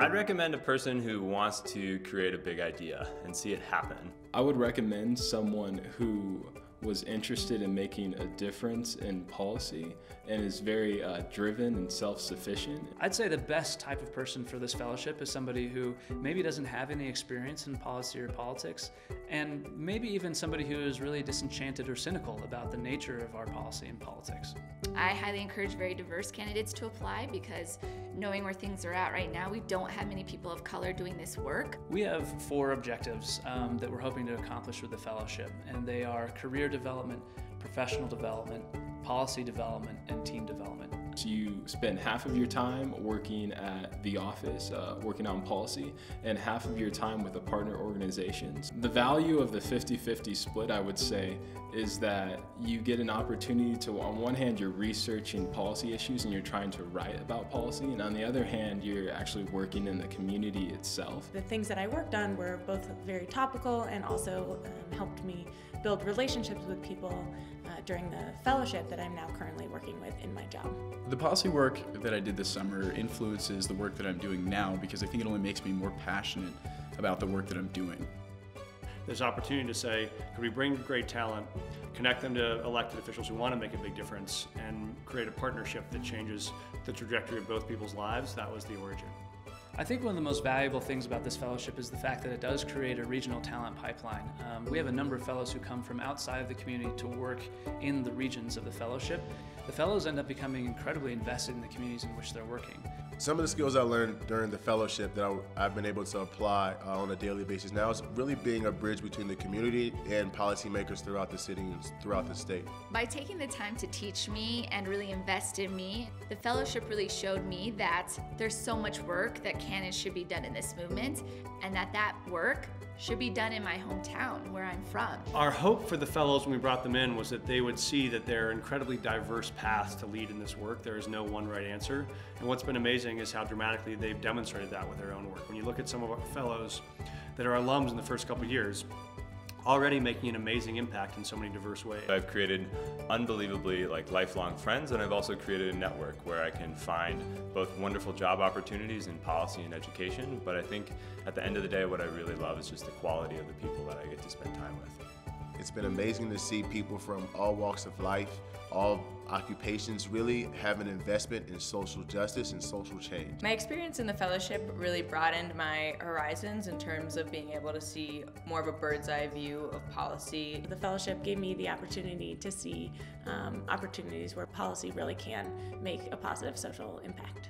I'd recommend a person who wants to create a big idea and see it happen. I would recommend someone who was interested in making a difference in policy and is very driven and self-sufficient. I'd say the best type of person for this fellowship is somebody who maybe doesn't have any experience in policy or politics, and maybe even somebody who is really disenchanted or cynical about the nature of our policy and politics. I highly encourage very diverse candidates to apply because knowing where things are at right now, we don't have many people of color doing this work. We have 4 objectives that we're hoping to accomplish with the fellowship, and they are career development, professional development, policy development, and team development. So you spend half of your time working at the office, working on policy, and half of your time with the partner organizations. The value of the 50-50 split, I would say, is that you get an opportunity to, on one hand, you're researching policy issues and you're trying to write about policy, and on the other hand, you're actually working in the community itself. The things that I worked on were both very topical and also helped me build relationships with people during the fellowship that I'm now currently working with in my job. The policy work that I did this summer influences the work that I'm doing now because I think it only makes me more passionate about the work that I'm doing. There's opportunity to say, could we bring great talent, connect them to elected officials who want to make a big difference, and create a partnership that changes the trajectory of both people's lives? That was the origin. I think one of the most valuable things about this fellowship is the fact that it does create a regional talent pipeline. We have a number of fellows who come from outside of the community to work in the regions of the fellowship. The fellows end up becoming incredibly invested in the communities in which they're working. Some of the skills I learned during the fellowship that I've been able to apply on a daily basis now is really being a bridge between the community and policymakers throughout the city and throughout the state. By taking the time to teach me and really invest in me, the fellowship really showed me that there's so much work that can and should be done in this movement, and that work should be done in my hometown, where I'm from. Our hope for the fellows when we brought them in was that they would see that there are incredibly diverse paths to lead in this work. There is no one right answer. And what's been amazing is how dramatically they've demonstrated that with their own work. When you look at some of our fellows that are alums in the first couple of years, already making an amazing impact in so many diverse ways. I've created unbelievably lifelong friends, and I've also created a network where I can find both wonderful job opportunities in policy and education, but I think at the end of the day what I really love is just the quality of the people that I get to spend time with. It's been amazing to see people from all walks of life, all occupations really have an investment in social justice and social change. My experience in the fellowship really broadened my horizons in terms of being able to see more of a bird's eye view of policy. The fellowship gave me the opportunity to see opportunities where policy really can make a positive social impact.